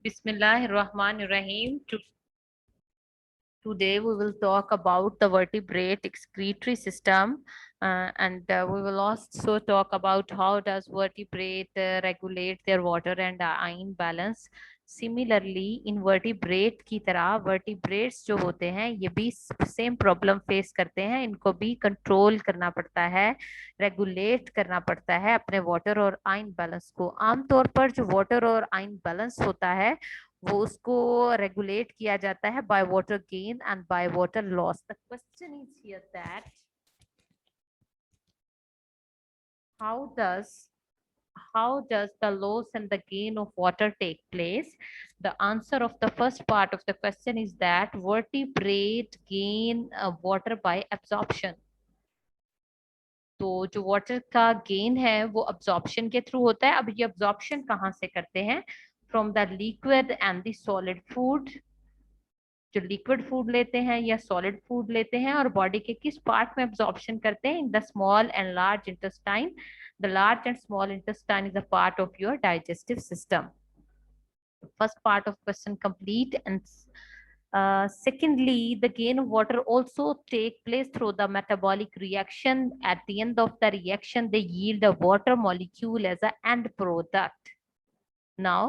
Bismillahirrahmanirrahim. Today we will talk about the vertebrate excretory system, and we will also talk about how does vertebrate regulate their water and ion balance. Similarly, invertebrate की तरह vertebrates जो होते हैं ये भी same problem face करते हैं, इनको भी कंट्रोल करना पड़ता है, रेगुलेट करना पड़ता है अपने वाटर और आयन बैलेंस को। आमतौर पर जो वाटर और आयन बैलेंस होता है वो उसको रेगुलेट किया जाता है by water gain and by water loss. The question is here that how does how does the loss and the gain of water take place? The answer of the first part of the question is that vertebrate gain water by absorption. तो जो water का gain है वो absorption के through होता है। अब ये अब्जॉर्प्शन कहाँ से करते हैं? From the liquid and the solid food. जो लिक्विड फूड लेते हैं या सॉलिड फूड लेते हैं और बॉडी के किस पार्ट में अब्जॉर्प्शन करते हैं? In the small and large intestine. The large and small intestine is a part of your digestive system. First part of question complete. And secondly, the gain of water also take place through the metabolic reaction. At the end of the reaction they yield a water molecule as an end product. Now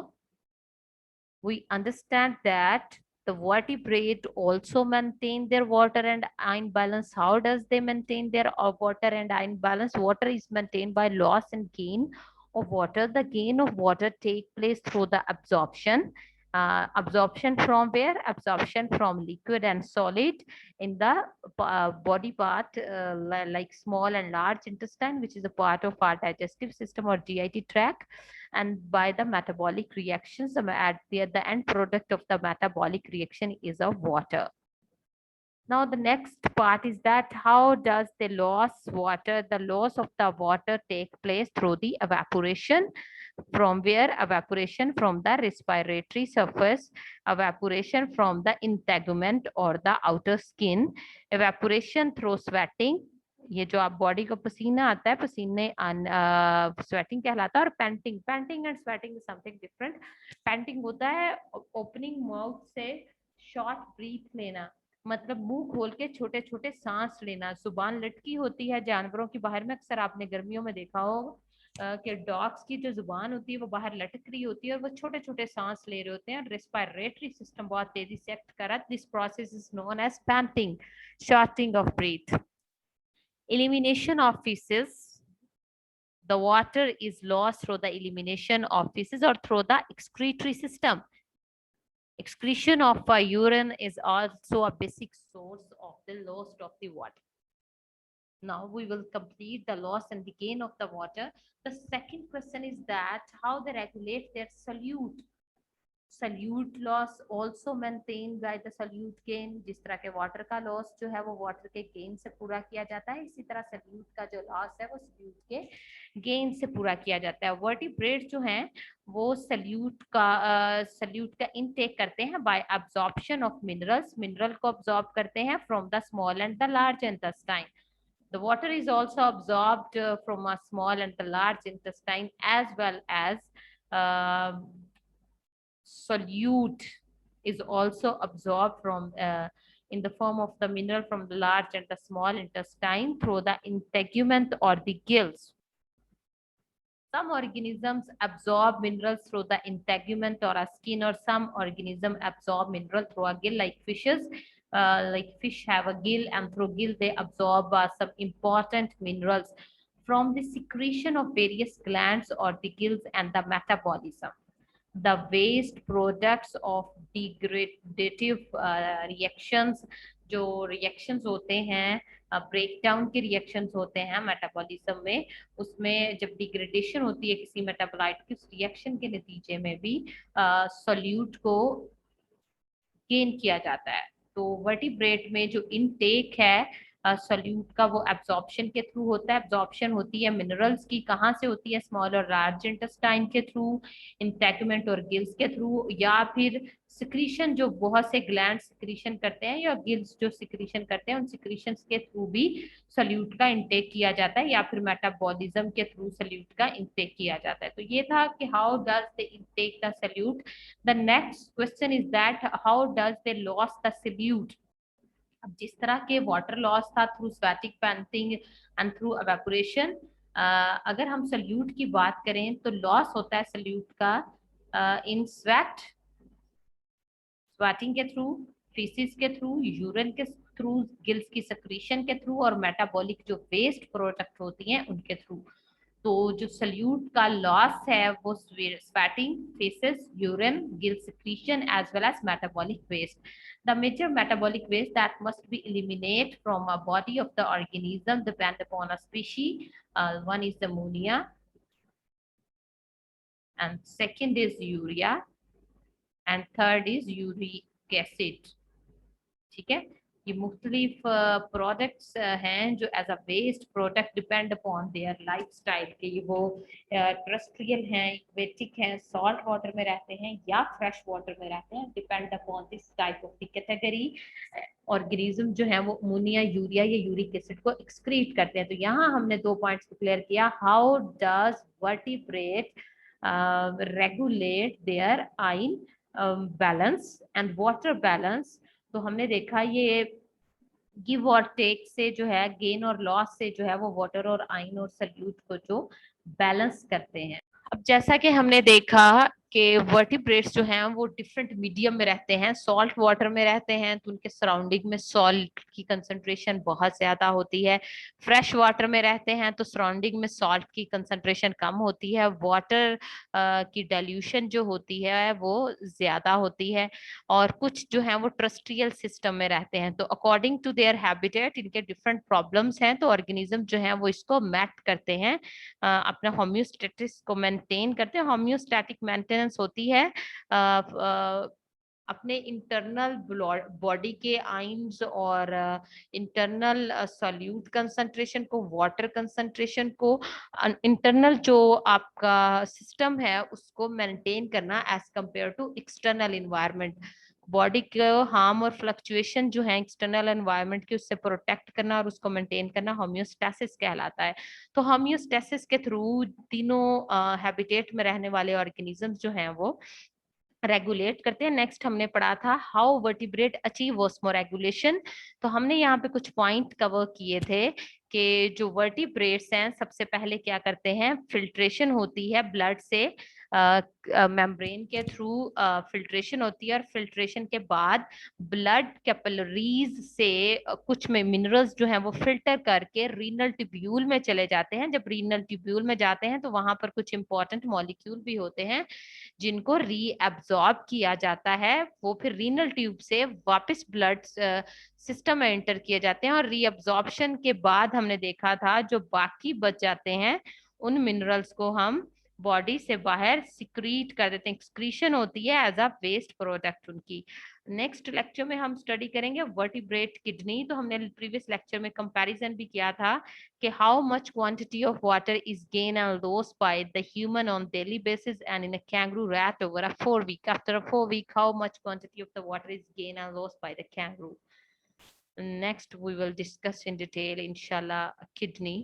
we understand that the vertebrate also maintain their water and ion balance. How does they maintain their water and ion balance? Water is maintained by loss and gain of water. The gain of water take place through the absorption. Absorption from where? Absorption from liquid and solid in the body part, like small and large intestine, which is a part of our digestive system or GIT tract, and by the metabolic reactions. At the end product of the metabolic reaction is of water. Now the next part is that how does the loss of the water take place? Through the evaporation. From where? Evaporation from the respiratory surface, evaporation from the integument or the outer skin, evaporation through sweating. ये जो आप body को पसीना आता है, पसीने sweating कहलाता है। और painting and sweating is something different. Painting होता है ओपनिंग माउथ से शॉर्ट ब्रीथ लेना, मतलब मुंह खोल के छोटे छोटे सांस लेना। जुबान लटकी होती है जानवरों की बाहर में, अक्सर आपने गर्मियों में देखा होगा कि डॉग्स की जो जुबान होती है वो बाहर लटक रही होती है और वो छोटे छोटे सांस ले रहे होते हैं। रेस्पिरेटरी सिस्टम बहुत तेजी से एक्ट कर रहा है। This process is known as panting, shorting of breath. Elimination of feces. The water is lost through the elimination of feces or through the excretory system. Excretion of urine is also a basic source of the loss of the water. Now we will complete the loss and the gain of the water. The second question is that how they regulate their solute. Solute loss also maintain by the solute gain. जिस तरह के water का loss जो है वो water के gain से पूरा किया जाता है, इसी तरह सल्यूट का जो लॉस है वो सल्यूट के गेन से पूरा किया जाता है। वर्टिब्रेट जो हैं वो सल्यूट का इनटेक करते हैं by absorption of minerals. Mineral को अब्जॉर्ब करते हैं from the small and the large intestine. The water is also absorbed from a small and the large intestine, as well as solute is also absorbed from in the form of the mineral from the large and the small intestine through the integument or the gills. Some organisms absorb minerals through the integument or a skin, or some organisms absorb mineral through a gill, like fishes. Like fish have a gill, and through gill they absorb some important minerals from the secretion of various glands or the gills and the metabolism. The waste products of degradative reactions, जो reactions होते हैं, breakdown के reactions होते हैं metabolism में, उसमें जब degradation होती है किसी मेटाबोलाइट की, उस रिएक्शन के नतीजे में भी सॉल्यूट को गेन किया जाता है। तो वर्टिब्रेट में जो इनटेक है सोल्यूट का वो एब्जॉर्प्शन के थ्रू होता है। एब्जॉर्प्शन होती है मिनरल्स की, कहाँ से होती है? स्मॉल और लार्ज इंटेस्टाइन के थ्रू, इंटेगुमेंट और गिल्स के थ्रू, या फिर सिक्रीशन जो बहुत से ग्लैंड सिक्रीशन करते हैं या गिल्स जो सिक्रीशन करते हैं उन सिक्रीशन के थ्रू भी सल्यूट का इंटेक किया जाता है, या फिर मेटाबॉलिज्म के थ्रू सल्यूट का इंटेक किया जाता है। तो ये था कि how does they intake the solute. The next question is that how does they loss the solute. अब जिस तरह के वाटर लॉस था through sweating panting and through evaporation, अगर हम सल्यूट की बात करें तो लॉस होता है सल्यूट का इन स्वेट, स्वेटिंग के थ्रू, फीसिस के थ्रू, यूरिन के थ्रू, गिल्स की सक्रीशन के थ्रू, और मेटाबॉलिक जो वेस्ट प्रोडक्ट होती हैं उनके थ्रू। तो जो सल्यूट का लॉस है वो sweating, faces, urine, Gill secretion as well as metabolic waste. The major metabolic waste that must be eliminated from a body of the organism depend upon a species. One is ammonia, and second is urea, and third is uric acid. ठीक है, ये मुख्तलिफ products हैं जो as a waste product depend upon their lifestyle के, ये वो terrestrial हैं, एक्वेटिक हैं, सॉल्ट वाटर में रहते हैं या फ्रेश वाटर में रहते हैं, depend upon this type of the category. Organism जो है वो अमोनिया, यूरिया या यूरिक एसिड को एक्सक्रीट करते हैं। तो यहाँ हमने दो पॉइंट्स को क्लियर किया, how does vertebrate regulate their ion balance and water balance. तो हमने देखा ये गिव और टेक से जो है, गेन और लॉस से जो है वो वाटर और आयन और सल्यूट को जो बैलेंस करते हैं। अब जैसा कि हमने देखा कि वर्टिब्रेट्स जो हैं वो डिफरेंट मीडियम में रहते हैं, सॉल्ट वाटर में रहते हैं तो उनके सराउंडिंग में सॉल्ट की कंसंट्रेशन बहुत ज्यादा होती है, फ्रेश वाटर में रहते हैं तो सराउंडिंग में सॉल्ट की कंसंट्रेशन कम होती है, वाटर की डाइल्यूशन जो होती है वो ज्यादा होती है, और कुछ जो है वो टेरेस्ट्रियल सिस्टम में रहते हैं। तो अकॉर्डिंग टू देयर हैबिटेट इनके डिफरेंट प्रॉब्लम्स हैं, तो ऑर्गेनिज्म जो है वो इसको मैट करते हैं, अपना होम्योस्टेटिस को मेंटेन करते हैं। होम्योस्टैटिक मेंटेनेंस होती है अपने इंटरनल बॉडी के आयंस और इंटरनल सॉल्यूट कंसंट्रेशन को, वाटर कंसंट्रेशन को, इंटरनल जो आपका सिस्टम है उसको मेंटेन करना as compare to external environment. Body को हार्म और फ्लक्चुएशन जो है एक्सटर्नल एनवायरनमेंट की उससे प्रोटेक्ट करना और उसको मेंटेन करना होम्योस्टेसिस कहलाता है। तो होम्योस्टेसिस के थ्रू तीनों हैबिटेट में रहने वाले ऑर्गेनिजम्स जो हैं वो रेगुलेट करते हैं। नेक्स्ट हमने पढ़ा था हाउ वर्टिब्रेट अचीव ऑस्मोरेगुलेशन। तो हमने यहाँ पे कुछ पॉइंट कवर किए थे कि जो वर्टिब्रेट्स हैं सबसे पहले क्या करते हैं, फिल्ट्रेशन होती है ब्लड से, मेम्ब्रेन के थ्रू फिल्ट्रेशन होती है, और फिल्ट्रेशन के बाद ब्लड कैपिलरीज से कुछ में मिनरल्स जो हैं वो फिल्टर करके रीनल ट्यूब्यूल में चले जाते हैं। जब रीनल ट्यूब्यूल में जाते हैं तो वहां पर कुछ इंपॉर्टेंट मॉलिक्यूल भी होते हैं जिनको रीअब्सॉर्ब किया जाता है, वो फिर रीनल ट्यूब से वापस ब्लड सिस्टम में एंटर किए जाते हैं, और रीअब्सॉर्प्शन के बाद हमने देखा था जो बाकी बच जाते हैं उन मिनरल्स को हम बॉडी से बाहर सिक्रीट कर देते हैं, एक्सक्रीशन होती है एज अ वेस्ट प्रोडक्ट उनकी। नेक्स्ट लेक्चर में हम स्टडी करेंगे वर्टिब्रेट किडनी। तो हमने प्रीवियस लेक्चर में कंपैरिजन भी किया था कि how much quantity of water is gained and lost by the human on daily basis, and in a kangaroo rat over a 4 week. After a 4 week, how much quantity of the water is gained and lost by the kangaroo? Next, we will discuss in detail, inshallah, kidney.